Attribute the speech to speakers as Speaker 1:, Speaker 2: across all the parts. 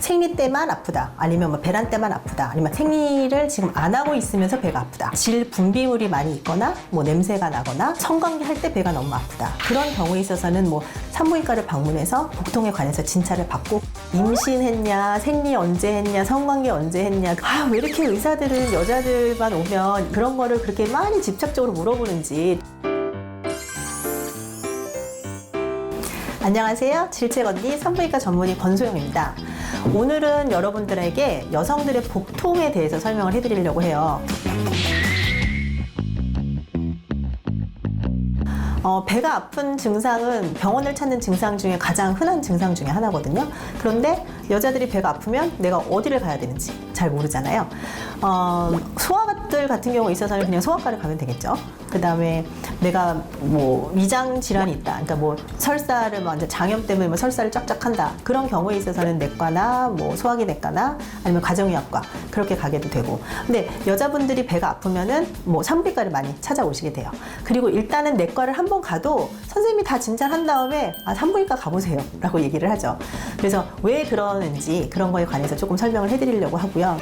Speaker 1: 생리 때만 아프다, 아니면 뭐 배란 때만 아프다, 아니면 생리를 지금 안 하고 있으면서 배가 아프다, 질 분비물이 많이 있거나 뭐 냄새가 나거나 성관계 할 때 배가 너무 아프다, 그런 경우에 있어서는 뭐 산부인과를 방문해서 복통에 관해서 진찰을 받고, 임신했냐, 생리 언제 했냐, 성관계 언제 했냐, 왜 이렇게 의사들은 여자들만 오면 그런 거를 그렇게 많이 집착적으로 물어보는지. 안녕하세요. 질책언니 산부인과 전문의 권소영입니다. 오늘은 여러분들에게 여성들의 복통에 대해서 설명을 해드리려고 해요. 배가 아픈 증상은 병원을 찾는 증상 중에 가장 흔한 증상 중에 하나거든요. 그런데 여자들이 배가 아프면 내가 어디를 가야 되는지 잘 모르잖아요. 소아들 같은 경우에 있어서는 그냥 소아과를 가면 되겠죠. 그 다음에 내가 뭐 위장 질환이 있다, 그러니까 뭐 설사를 먼저 장염 때문에 뭐 설사를 쫙쫙 한다, 그런 경우에 있어서는 내과나 뭐 소화기 내과나 아니면 가정의학과 그렇게 가게도 되고. 근데 여자분들이 배가 아프면은 뭐 산부인과를 많이 찾아오시게 돼요. 그리고 일단은 내과를 한번 가도 선생님이 다 진찰한 다음에 산부인과 가보세요 라고 얘기를 하죠. 그래서 왜 그러는지 그런 거에 관해서 조금 설명을 해드리려고 하고요.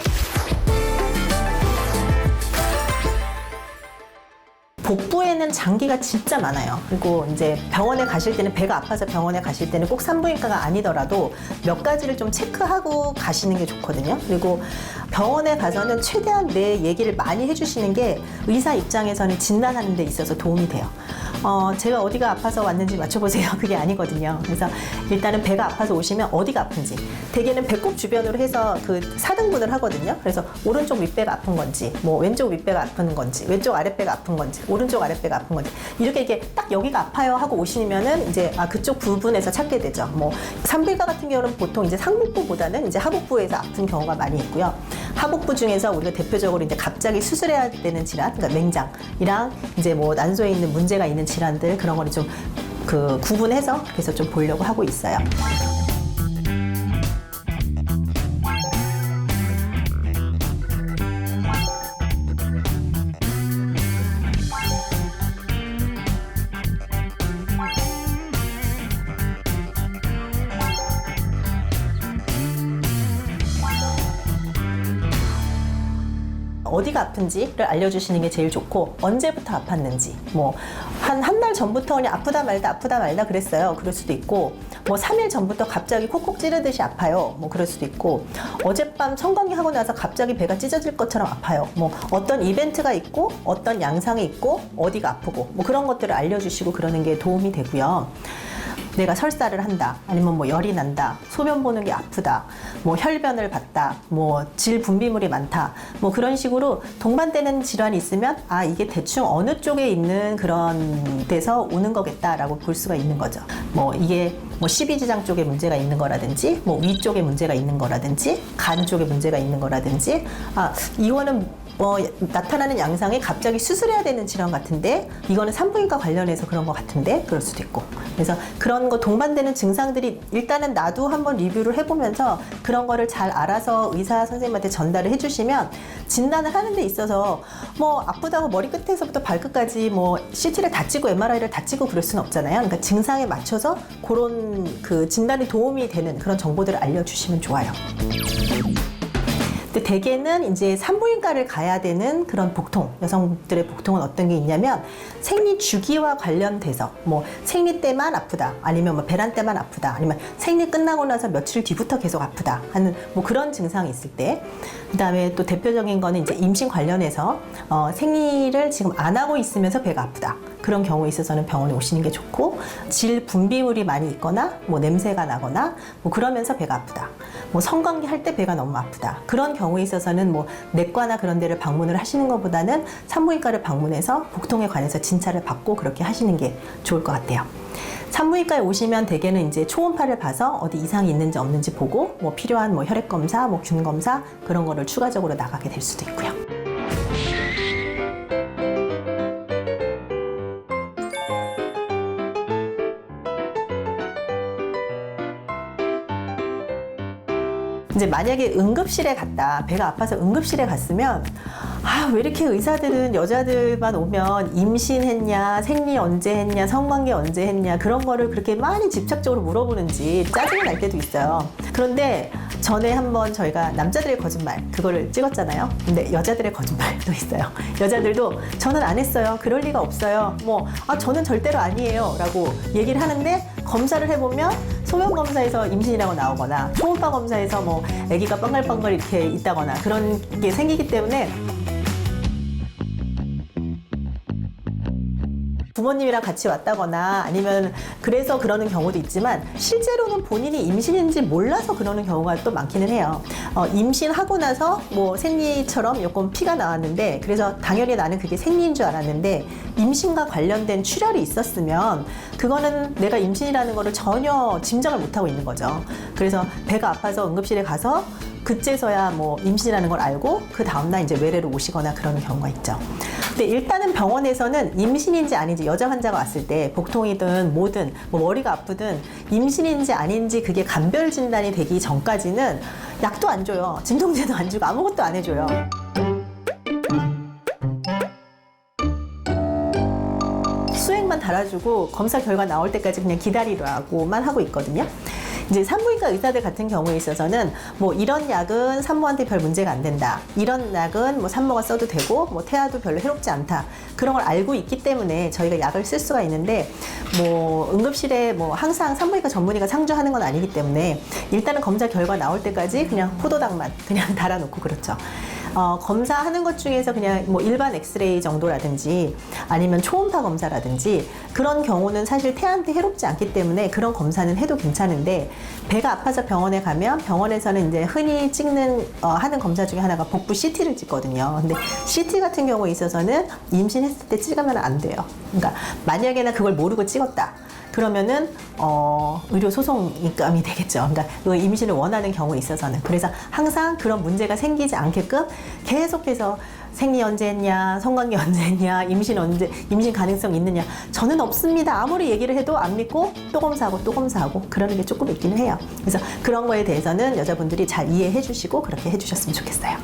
Speaker 1: 복부에는 장기가 진짜 많아요. 그리고 이제 병원에 가실 때는, 배가 아파서 병원에 가실 때는 꼭 산부인과가 아니더라도 몇 가지를 좀 체크하고 가시는 게 좋거든요. 그리고 병원에 가서는 최대한 내 얘기를 많이 해주시는 게 의사 입장에서는 진단하는 데 있어서 도움이 돼요. 제가 어디가 아파서 왔는지 맞춰보세요. 그게 아니거든요. 그래서 일단은 배가 아파서 오시면 어디가 아픈지, 대개는 배꼽 주변으로 해서 그 4등분을 하거든요. 그래서 오른쪽 윗배가 아픈 건지, 뭐 왼쪽 윗배가 아픈 건지, 왼쪽 아랫배가 아픈 건지, 오른쪽 아랫배가 아픈 건지, 이렇게 딱 여기가 아파요 하고 오시면은 이제 그쪽 부분에서 찾게 되죠. 뭐 산부인과 같은 경우는 보통 이제 상복부보다는 이제 하복부에서 아픈 경우가 많이 있고요. 하복부 중에서 우리가 대표적으로 이제 갑자기 수술해야 되는 질환, 그러니까 맹장이랑 이제 뭐 난소에 있는 문제가 있는 질환들, 그런 거를 좀 구분해서 그래서 좀 보려고 하고 있어요. 어디가 아픈지를 알려주시는 게 제일 좋고, 언제부터 아팠는지, 뭐 한 달 전부터 그냥 아프다 말다 그랬어요. 그럴 수도 있고, 뭐 3일 전부터 갑자기 콕콕 찌르듯이 아파요. 뭐 그럴 수도 있고, 어젯밤 성관계 하고 나서 갑자기 배가 찢어질 것처럼 아파요. 뭐 어떤 이벤트가 있고, 어떤 양상이 있고, 어디가 아프고, 뭐 그런 것들을 알려주시고 그러는 게 도움이 되고요. 내가 설사를 한다, 아니면 뭐 열이 난다, 소변 보는 게 아프다, 뭐 혈변을 봤다, 뭐 질 분비물이 많다, 뭐 그런 식으로 동반되는 질환이 있으면 이게 대충 어느 쪽에 있는 그런 데서 오는 거겠다라고 볼 수가 있는 거죠. 뭐 이게 뭐 십이지장 쪽에 문제가 있는 거라든지, 뭐 위쪽에 문제가 있는 거라든지, 간 쪽에 문제가 있는 거라든지, 이거는 나타나는 양상이 갑자기 수술해야 되는 질환 같은데, 이거는 산부인과 관련해서 그런 것 같은데, 그럴 수도 있고. 그래서 그런 거 동반되는 증상들이 일단은 나도 한번 리뷰를 해보면서 그런 거를 잘 알아서 의사 선생님한테 전달을 해주시면, 진단을 하는 데 있어서 뭐 아프다고 머리 끝에서부터 발끝까지 뭐 CT를 다 찍고 MRI를 다 찍고 그럴 수는 없잖아요. 그러니까 증상에 맞춰서 그런 진단에 도움이 되는 그런 정보들을 알려주시면 좋아요. 근데 대개는 이제 산부인과를 가야 되는 그런 복통, 여성들의 복통은 어떤 게 있냐면, 생리 주기와 관련돼서 뭐 생리 때만 아프다, 아니면 뭐 배란 때만 아프다, 아니면 생리 끝나고 나서 며칠 뒤부터 계속 아프다 하는 뭐 그런 증상이 있을 때, 그 다음에 또 대표적인 거는 이제 임신 관련해서 생리를 지금 안 하고 있으면서 배가 아프다, 그런 경우에 있어서는 병원에 오시는 게 좋고, 질 분비물이 많이 있거나 뭐 냄새가 나거나 뭐 그러면서 배가 아프다, 뭐 성관계 할 때 배가 너무 아프다, 그런 경우에 있어서는 뭐 내과나 그런 데를 방문을 하시는 것보다는 산부인과를 방문해서 복통에 관해서 진찰을 받고 그렇게 하시는 게 좋을 것 같아요. 산부인과에 오시면 대개는 이제 초음파를 봐서 어디 이상이 있는지 없는지 보고, 뭐 필요한 뭐 혈액 검사, 뭐 균 검사, 그런 거를 추가적으로 나가게 될 수도 있고요. 이제 만약에 응급실에 갔다, 배가 아파서 응급실에 갔으면 왜 이렇게 의사들은 여자들만 오면 임신했냐, 생리 언제 했냐, 성관계 언제 했냐, 그런 거를 그렇게 많이 집착적으로 물어보는지 짜증이 날 때도 있어요. 그런데 전에 한번 저희가 남자들의 거짓말 그거를 찍었잖아요. 근데 여자들의 거짓말도 있어요. 여자들도 저는 안 했어요. 그럴 리가 없어요. 저는 절대로 아니에요. 라고 얘기를 하는데 검사를 해보면 소변 검사에서 임신이라고 나오거나 초음파 검사에서 아기가 뻥글뻥글 이렇게 있다거나 그런 게 생기기 때문에 부모님이랑 같이 왔다거나 아니면 그래서 그러는 경우도 있지만 실제로는 본인이 임신인지 몰라서 그러는 경우가 또 많기는 해요. 임신하고 나서 생리처럼 요건 피가 나왔는데 그래서 당연히 나는 그게 생리인 줄 알았는데 임신과 관련된 출혈이 있었으면 그거는 내가 임신이라는 거를 전혀 짐작을 못하고 있는 거죠. 그래서 배가 아파서 응급실에 가서 그제서야 임신이라는 걸 알고 그 다음날 이제 외래로 오시거나 그러는 경우가 있죠. 근데 일단은 병원에서는 임신인지 아닌지 여자 환자가 왔을 때 복통이든 뭐든 머리가 아프든 임신인지 아닌지 그게 감별 진단이 되기 전까지는 약도 안 줘요. 진통제도 안 주고 아무것도 안 해줘요. 수액만 달아주고 검사 결과 나올 때까지 그냥 기다리라고만 하고 있거든요. 이제 산부인과 의사들 같은 경우에 있어서는 이런 약은 산모한테 별 문제가 안 된다. 이런 약은 산모가 써도 되고 태아도 별로 해롭지 않다. 그런 걸 알고 있기 때문에 저희가 약을 쓸 수가 있는데 응급실에 항상 산부인과 전문의가 상주하는 건 아니기 때문에 일단은 검사 결과 나올 때까지 그냥 포도당만 그냥 달아놓고 그렇죠. 검사하는 것 중에서 그냥 일반 엑스레이 정도라든지 아니면 초음파 검사라든지 그런 경우는 사실 태아한테 해롭지 않기 때문에 그런 검사는 해도 괜찮은데 배가 아파서 병원에 가면 병원에서는 이제 흔히 하는 검사 중에 하나가 복부 CT를 찍거든요. 근데 CT 같은 경우에 있어서는 임신했을 때 찍으면 안 돼요. 그러니까 만약에나 그걸 모르고 찍었다. 그러면은 의료 소송감이 되겠죠. 그러니까 그 임신을 원하는 경우에 있어서는. 그래서 항상 그런 문제가 생기지 않게끔 계속해서 생리 언제 했냐, 성관계 언제 했냐, 임신 가능성 있느냐. 저는 없습니다. 아무리 얘기를 해도 안 믿고 또 검사하고 그러는 게 조금 있기는 해요. 그래서 그런 거에 대해서는 여자분들이 잘 이해해 주시고 그렇게 해 주셨으면 좋겠어요.